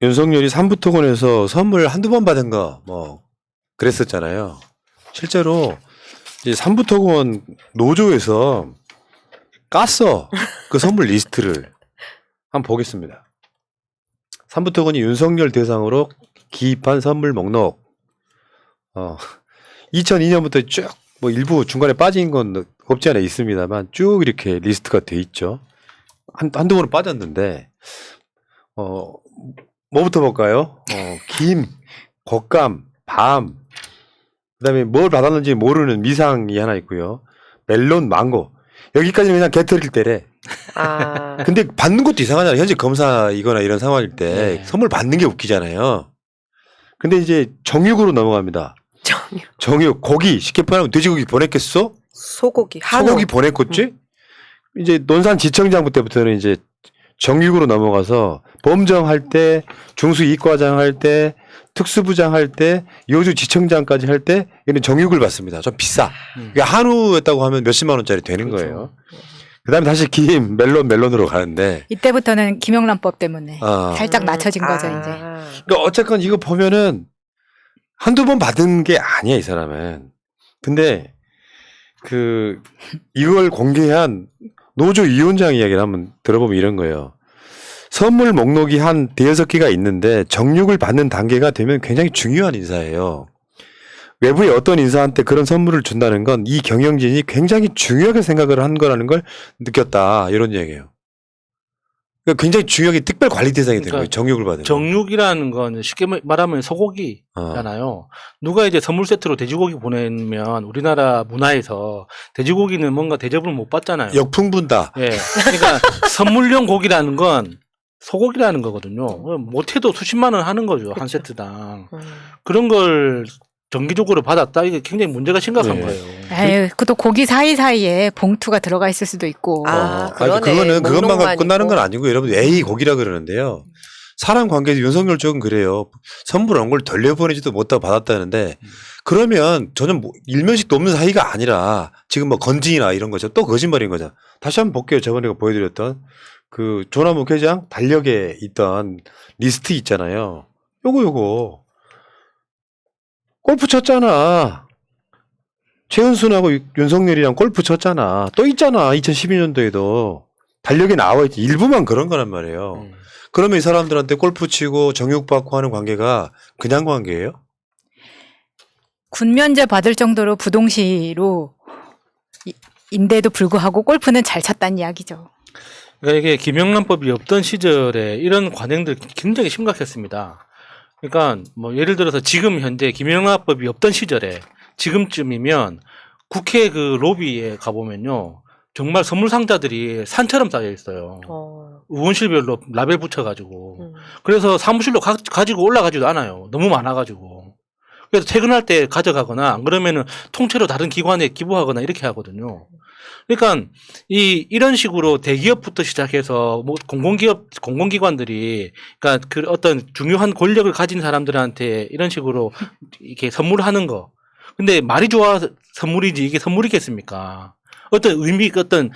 윤석열이 삼부토건에서 선물 한두 번 받은 거 뭐 그랬었잖아요. 실제로 이제 삼부토건 노조에서 깠어. 그 선물 리스트를 한번 보겠습니다. 삼부토건이 윤석열 대상으로 기입한 선물 목록. 2002년부터 쭉 뭐 일부 중간에 빠진 건 없지 않아 있습니다만 쭉 이렇게 리스트가 돼 있죠. 한두 번은 빠졌는데 뭐부터 볼까요? 김, 곶감, 밤, 그다음에 뭘 받았는지 모르는 미상이 하나 있고요. 멜론, 망고. 여기까지는 그냥 개털일 때래. 아. 근데 받는 것도 이상하잖아요. 현직 검사이거나 이런 상황일 때 네. 선물 받는 게 웃기잖아요. 근데 이제 정육으로 넘어갑니다. 정육, 고기 쉽게 표현하면 돼지고기 보냈겠어? 소고기, 한우. 소고기 보냈겠지? 이제 논산지청장부 때부터는 이제 정육으로 넘어가서 범정할 때, 중수이과장 할 때, 특수부장 할 때, 여주지청장까지 할 때 얘는 정육을 받습니다. 좀 비싸. 그러니까 한우였다고 하면 몇십만 원짜리 되는 그렇죠. 거예요. 그다음에 다시 김, 멜론으로 가는데. 이때부터는 김영란법 때문에 살짝 낮춰진 거죠 이제. 그러니까 어쨌건 이거 보면은 한두 번 받은 게 아니야 이 사람은. 근데 이걸 공개한 노조 위원장 이야기를 한번 들어보면 이런 거예요. 선물 목록이 한 5-6개가 있는데 정육을 받는 단계가 되면 굉장히 중요한 인사예요. 외부의 어떤 인사한테 그런 선물을 준다는 건 이 경영진이 굉장히 중요하게 생각을 한 거라는 걸 느꼈다. 이런 얘기예요. 그러니까 굉장히 중요하게 특별 관리 대상이 된 거예요. 정육을 받은. 정육이라는 건 쉽게 말하면 소고기잖아요. 누가 이제 선물 세트로 돼지고기 보내면 우리나라 문화에서 돼지고기는 뭔가 대접을 못 받잖아요. 역풍분다. 예. 그러니까 선물용 고기라는 건 소고기라는 거거든요. 못해도 수십만 원 하는 거죠. 한 세트당. 그런 걸 정기적으로 받았다. 이게 굉장히 문제가 심각한 네. 거예요. 에휴, 그것도 고기 사이사이에 봉투가 들어가 있을 수도 있고. 그러네. 그것만 갖고 목록만 끝나는 건 있고. 아니고 여러분 에이 고기라 그러는데요. 사람 관계에서 윤석열 쪽은 그래요. 선물 온 걸 돌려보내지도 못하고 받았다는데 그러면 저는 뭐 일면식도 없는 사이가 아니라 지금 뭐 건진이나 이런 거죠. 또 거짓말인 거죠. 다시 한번 볼게요. 저번에 보여드렸던 그 조남욱 회장 달력에 있던 리스트 있잖아요. 요거 골프 쳤잖아. 최은순하고 윤석열이랑 골프 쳤잖아. 또 있잖아. 2012년도에도 달력에 나와있지. 일부만 그런 거란 말이에요. 그러면 이 사람들한테 골프 치고 정육받고 하는 관계가 그냥 관계예요? 군면제 받을 정도로 부동시로 인데도 불구하고 골프는 잘 쳤다는 이야기죠. 그러니까 이게 김영란법이 없던 시절에 이런 관행들 굉장히 심각했습니다. 그러니까 뭐 예를 들어서 지금 현재 김영란법이 없던 시절에 지금쯤이면 국회 그 로비에 가보면요. 정말 선물 상자들이 산처럼 쌓여 있어요. 의원실별로 라벨 붙여가지고. 그래서 사무실로 가지고 올라가지도 않아요. 너무 많아가지고. 그래서 퇴근할 때 가져가거나 안 그러면은 통째로 다른 기관에 기부하거나 이렇게 하거든요. 그러니까 이런 식으로 대기업부터 시작해서 뭐 공공기관들이 그러니까 그 어떤 중요한 권력을 가진 사람들한테 이런 식으로 이렇게 선물하는 거. 근데 말이 좋아 선물이지 이게 선물이겠습니까? 어떤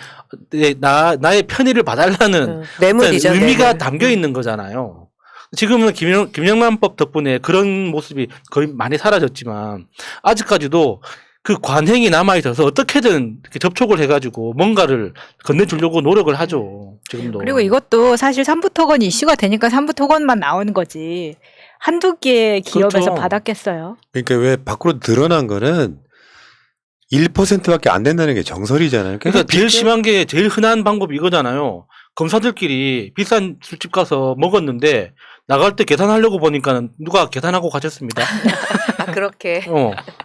나의 편의를 봐달라는 뇌물이죠, 어떤 의미가 뇌물. 담겨 있는 거잖아요. 지금은 김영란법 덕분에 그런 모습이 거의 많이 사라졌지만 아직까지도 그 관행이 남아있어서 어떻게든 이렇게 접촉을 해가지고 뭔가를 건네주려고 노력을 하죠. 지금도. 그리고 이것도 사실 삼부토건 이슈가 되니까 삼부토건만 나오는 거지. 한두 개의 기업에서 그렇죠. 받았겠어요. 그러니까 왜 밖으로 드러난 거는 1%밖에 안 된다는 게 정설이잖아요. 그러니까 제일 심한 게 제일 흔한 방법이 이거잖아요. 검사들끼리 비싼 술집 가서 먹었는데 나갈 때 계산하려고 보니까 누가 계산하고 가셨습니다. 그렇게.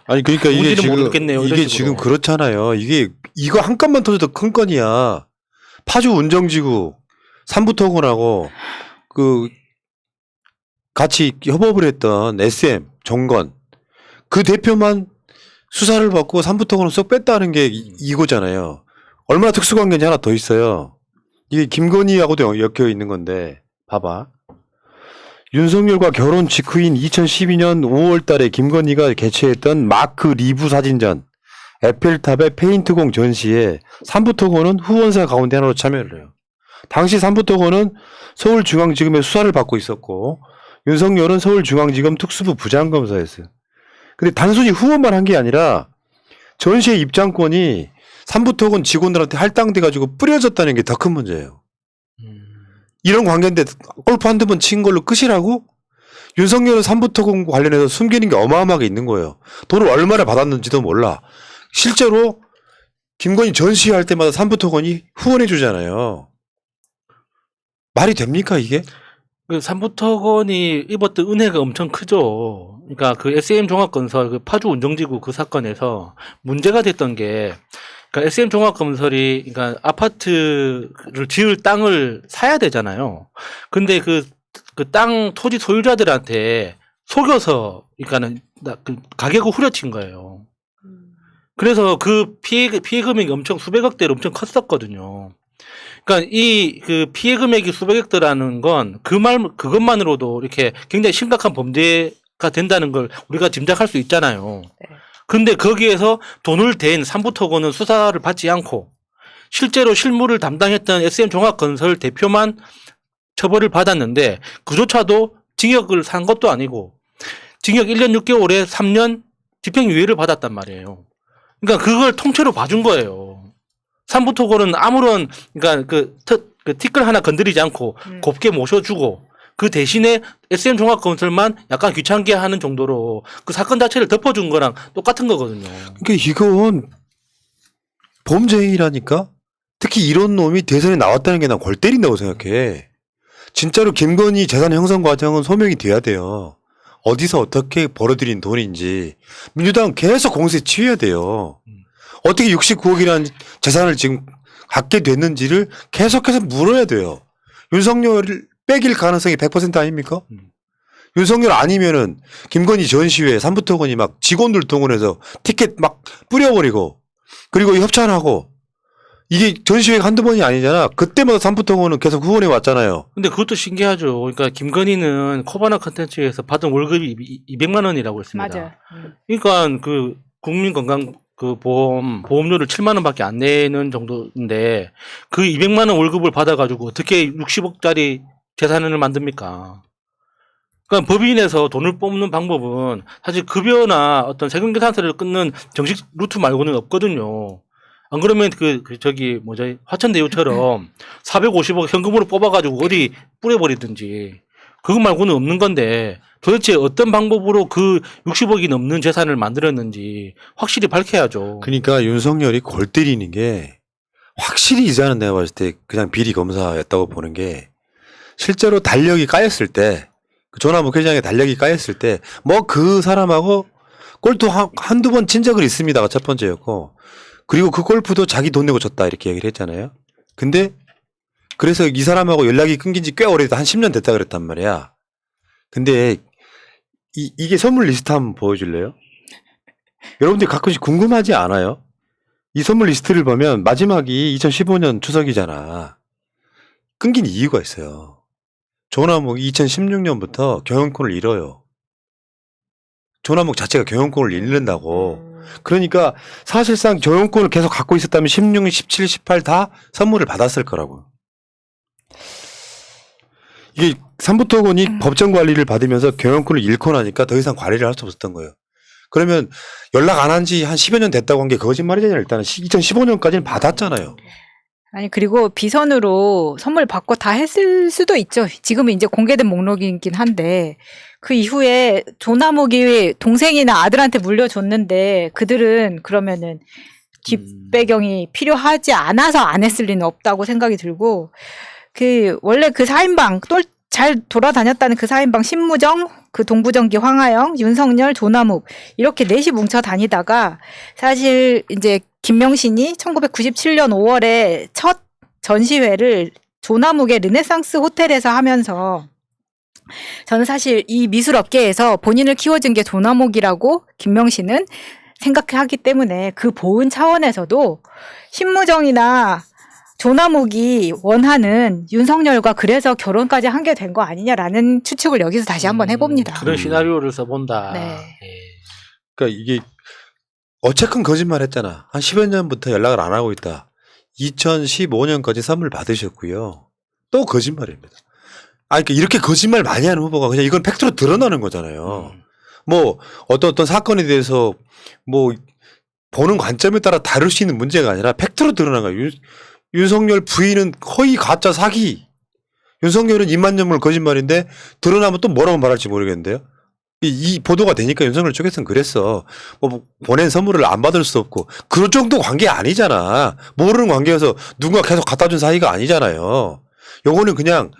아니 그러니까 이게 뭔지는 지금 모르겠네요, 이런 이게 식으로. 지금 그렇잖아요. 이거 한 건만 터져도 큰 건이야. 파주 운정지구 삼부토건하고 그 같이 협업을 했던 SM 정건 그 대표만 수사를 받고 삼부토건을 쏙 뺐다는 게 이거잖아요. 얼마나 특수관계인지 하나 더 있어요. 이게 김건희하고도 엮여 있는 건데 봐봐. 윤석열과 결혼 직후인 2012년 5월 달에 김건희가 개최했던 마크 리브 사진전 에펠탑의 페인트공 전시에 삼부토건은 후원사 가운데 하나로 참여를 해요. 당시 삼부토건은 서울중앙지검의 수사를 받고 있었고 윤석열은 서울중앙지검 특수부 부장검사였어요. 근데 단순히 후원만 한 게 아니라 전시회 입장권이 삼부토건 직원들한테 할당돼가지고 뿌려졌다는 게 더 큰 문제예요. 이런 관계인데 골프 한두 번 친 걸로 끝이라고? 윤석열은 삼부토건 관련해서 숨기는 게 어마어마하게 있는 거예요. 돈을 얼마나 받았는지도 몰라. 실제로 김건희 전시회 할 때마다 삼부토건이 후원해 주잖아요. 말이 됩니까 이게? 그 삼부토건이 입었던 은혜가 엄청 크죠. 그러니까 그 SM 종합건설 그 파주 운정지구 그 사건에서 문제가 됐던 게, 그러니까 SM 종합건설이 그러니까 아파트를 지을 땅을 사야 되잖아요. 근데 그 땅 토지 소유자들한테 속여서 그러니까는 그 가격을 후려친 거예요. 그래서 그 피해 금액이 엄청 수백억대로 엄청 컸었거든요. 그러니까 이 그 피해 금액이 수백억대라는 건 그것만으로도 이렇게 굉장히 심각한 범죄가 된다는 걸 우리가 짐작할 수 있잖아요. 네. 근데 거기에서 돈을 댄 삼부토건은 수사를 받지 않고 실제로 실무를 담당했던 SM종합건설 대표만 처벌을 받았는데 그조차도 징역을 산 것도 아니고 징역 1년 6개월에 3년 집행유예를 받았단 말이에요. 그러니까 그걸 통째로 봐준 거예요. 삼부토건은 아무런 그러니까 그 티끌 하나 건드리지 않고 곱게 모셔주고 그 대신에 SM종합건설만 약간 귀찮게 하는 정도로 그 사건 자체를 덮어준 거랑 똑같은 거거든요. 그러니까 이건 범죄행위라니까? 특히 이런 놈이 대선에 나왔다는 게 난 골 때린다고 생각해. 진짜로 김건희 재산 형성 과정은 소명이 돼야 돼요. 어디서 어떻게 벌어들인 돈인지. 민주당은 계속 공세에 치여야 돼요. 어떻게 69억이라는 재산을 지금 갖게 됐는지를 계속해서 물어야 돼요. 윤석열을 빼길 가능성이 100% 아닙니까? 윤석열 아니면은 김건희 전시회 삼부토건이 막 직원들 동원해서 티켓 막 뿌려버리고 그리고 협찬하고 이게 전시회가 한두 번이 아니잖아. 그때마다 삼부토건은 계속 후원해 왔잖아요. 근데 그것도 신기하죠. 그러니까 김건희는 코바나 컨텐츠에서 받은 월급이 200만 원이라고 했습니다. 맞아요. 그러니까 그 국민건강 그 보험료를 7만 원밖에 안 내는 정도인데 그 200만 원 월급을 받아가지고 어떻게 60억짜리 재산을 만듭니까? 그러니까 법인에서 돈을 뽑는 방법은 사실 급여나 어떤 세금 계산서를 끊는 정식 루트 말고는 없거든요. 안 그러면 화천대유처럼 450억 현금으로 뽑아가지고 어디 뿌려버리든지 그것 말고는 없는 건데 도대체 어떤 방법으로 그 60억이 넘는 재산을 만들었는지 확실히 밝혀야죠. 그러니까 윤석열이 골 때리는 게 확실히 이제는 내가 봤을 때 그냥 비리 검사였다고 보는 게 실제로 달력이 까였을 때 그 조남욱 회장의 달력이 까였을 때 뭐 그 사람하고 골프 한두 번 친 적은 있습니다가 첫 번째였고 그리고 그 골프도 자기 돈 내고 졌다 이렇게 얘기를 했잖아요. 근데 그래서 이 사람하고 연락이 끊긴 지 꽤 오래됐다. 한 10년 됐다 그랬단 말이야. 근데 이게 선물 리스트 한번 보여줄래요? 여러분들 가끔씩 궁금하지 않아요? 이 선물 리스트를 보면 마지막이 2015년 추석이잖아. 끊긴 이유가 있어요. 조남욱이 2016년부터 경영권을 잃어요. 조남욱 자체가 경영권을 잃는다고. 그러니까 사실상 경영권을 계속 갖고 있었다면 16, 17, 18 다 선물을 받았을 거라고. 이게 삼부토건이 법정 관리를 받으면서 경영권을 잃고 나니까 더 이상 관리를 할 수 없었던 거예요. 그러면 연락 안 한 지 한 10여 년 됐다고 한 게 거짓말이잖아요. 일단은 2015년까지는 받았잖아요. 아니 그리고 비선으로 선물 받고 다 했을 수도 있죠. 지금은 이제 공개된 목록이긴 한데 그 이후에 조남욱이 동생이나 아들한테 물려줬는데 그들은 그러면은 뒷배경이 필요하지 않아서 안 했을 리는 없다고 생각이 들고 그 원래 그 4인방 또 잘 돌아다녔다는 그 4인방 신무정, 그 동부정기 황하영, 윤석열, 조남욱 이렇게 넷이 뭉쳐 다니다가 사실 이제 김명신이 1997년 5월에 첫 전시회를 조남욱의 르네상스 호텔에서 하면서 저는 사실 이 미술업계에서 본인을 키워준 게 조남욱이라고 김명신은 생각하기 때문에 그 보은 차원에서도 신무정이나 조남욱이 원하는 윤석열과 그래서 결혼까지 한 게 된 거 아니냐라는 추측을 여기서 다시 한번 해봅니다. 그런 시나리오를 써본다. 네. 그러니까 이게 어쨌건 거짓말 했잖아. 한 10여 년부터 연락을 안 하고 있다. 2015년까지 선물 받으셨고요. 또 거짓말입니다. 그러니까 이렇게 거짓말 많이 하는 후보가 그냥 이건 팩트로 드러나는 거잖아요. 뭐 어떤 사건에 대해서 뭐 보는 관점에 따라 다룰 수 있는 문제가 아니라 팩트로 드러난 거예요. 윤석열 부인은 허위 가짜 사기. 윤석열은 입만년물 거짓말인데 드러나면 또 뭐라고 말할지 모르겠는데요. 이 보도가 되니까 윤석열 쪽에서는 그랬어. 뭐 보낸 선물을 안 받을 수 없고 그 정도 관계 아니잖아. 모르는 관계여서 누군가 계속 갖다 준 사이가 아니잖아요. 요거는 그냥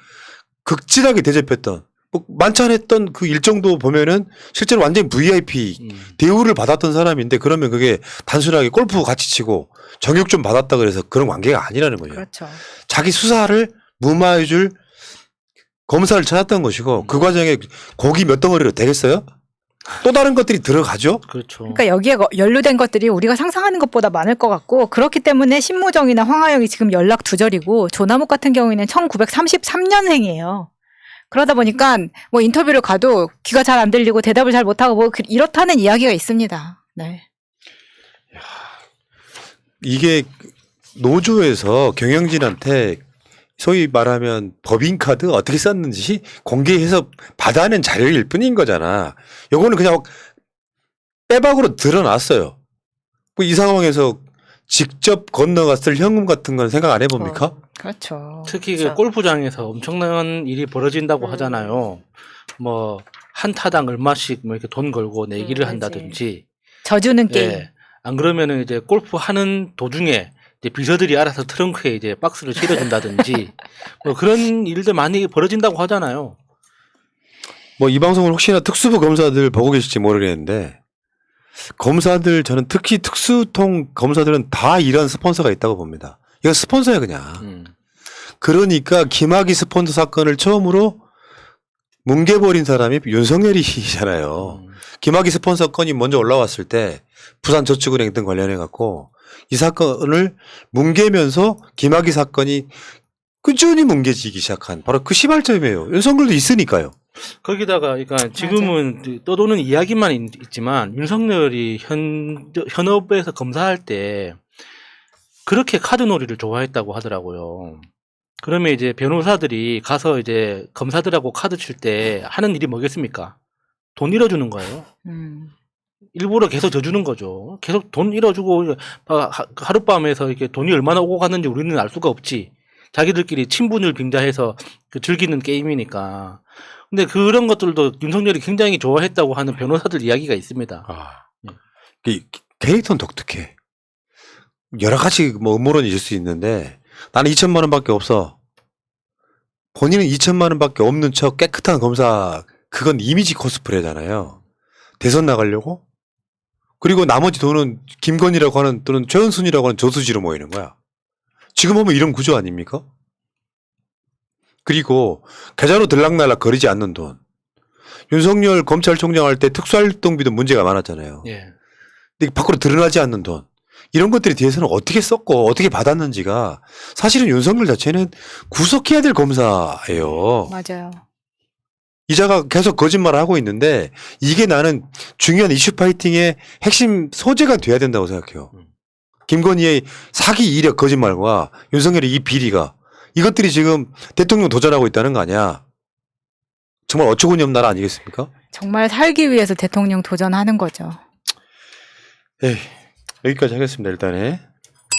극진하게 대접했던 뭐 만찬했던 그 일정도 보면은 실제로 완전히 VIP 대우를 받았던 사람인데 그러면 그게 단순하게 골프 같이 치고 정육 좀 받았다 그래서 그런 관계가 아니라는 거죠. 그렇죠. 자기 수사를 무마해줄 검사를 찾았던 것이고 그 과정에 고기 몇 덩어리로 되겠어요? 또 다른 것들이 들어가죠. 그렇죠. 그러니까 여기에 연루된 것들이 우리가 상상하는 것보다 많을 것 같고 그렇기 때문에 신무정이나 황하영이 지금 연락 두절이고 조남욱 같은 경우에는 1933년생이에요. 그러다 보니까 뭐 인터뷰를 가도 귀가 잘 안 들리고 대답을 잘 못하고 뭐 이렇다는 이야기가 있습니다. 네. 이게 노조에서 경영진한테 소위 말하면 법인카드 어떻게 썼는지 공개해서 받아낸 자료일 뿐인 거잖아. 요거는 그냥 빼박으로 드러났어요. 뭐 이 상황에서 직접 건너갔을 현금 같은 건 생각 안 해봅니까? 그렇죠. 특히 그렇죠. 그 골프장에서 엄청난 일이 벌어진다고 하잖아요. 뭐 한 타당 얼마씩 뭐 이렇게 돈 걸고 내기를 그치. 한다든지. 져주는 게임. 예. 안 그러면은 이제 골프 하는 도중에 이제 비서들이 알아서 트렁크에 이제 박스를 실어준다든지 뭐 그런 일들 많이 벌어진다고 하잖아요. 뭐 이 방송을 혹시나 특수부 검사들 보고 계실지 모르겠는데 검사들 저는 특히 특수통 검사들은 다 이런 스폰서가 있다고 봅니다. 이건 스폰서야 그냥. 그러니까 김학의 스폰서 사건을 처음으로 뭉개버린 사람이 윤석열이잖아요. 김학의 스폰서 건이 먼저 올라왔을 때 부산저축은행 등 관련해 갖고 이 사건을 뭉개면서 김학의 사건이 꾸준히 뭉개지기 시작한 바로 그 시발점이에요. 윤석열도 있으니까요. 거기다가 그러니까 지금은 떠도는 이야기만 있지만 윤석열이 현업에서 검사할 때 그렇게 카드놀이를 좋아했다고 하더라고요. 그러면 이제 변호사들이 가서 이제 검사들하고 카드 칠 때 하는 일이 뭐겠습니까? 돈 잃어주는 거예요. 일부러 계속 져주는 거죠. 계속 돈 잃어주고 하룻밤에서 이렇게 돈이 얼마나 오고 갔는지 우리는 알 수가 없지. 자기들끼리 친분을 빙자해서 그 즐기는 게임이니까. 근데 그런 것들도 윤석열이 굉장히 좋아했다고 하는 변호사들 이야기가 있습니다. 이 캐릭터는 독특해. 여러 가지 뭐 음모론이 있을 수 있는데 나는 2천만 원밖에 없어. 본인은 2천만 원밖에 없는 척 깨끗한 검사 그건 이미지 코스프레잖아요. 대선 나가려고? 그리고 나머지 돈은 김건희라고 하는 또는 최은순이라고 하는 저수지로 모이는 거야. 지금 보면 이런 구조 아닙니까? 그리고 계좌로 들락날락 거리지 않는 돈. 윤석열 검찰총장 할 때 특수활동비도 문제가 많았잖아요. 예. 근데 밖으로 드러나지 않는 돈. 이런 것들에 대해서는 어떻게 썼고 어떻게 받았는지가 사실은 윤석열 자체는 구속해야 될 검사예요. 맞아요. 이자가 계속 거짓말을 하고 있는데 이게 나는 중요한 이슈 파이팅의 핵심 소재가 돼야 된다고 생각해요. 김건희의 사기 이력 거짓말과 윤석열의 이 비리가 이것들이 지금 대통령 도전하고 있다는 거 아니야. 정말 어처구니 없는 나라 아니겠습니까? 정말 살기 위해서 대통령 도전하는 거죠. 에이, 여기까지 하겠습니다. 일단은.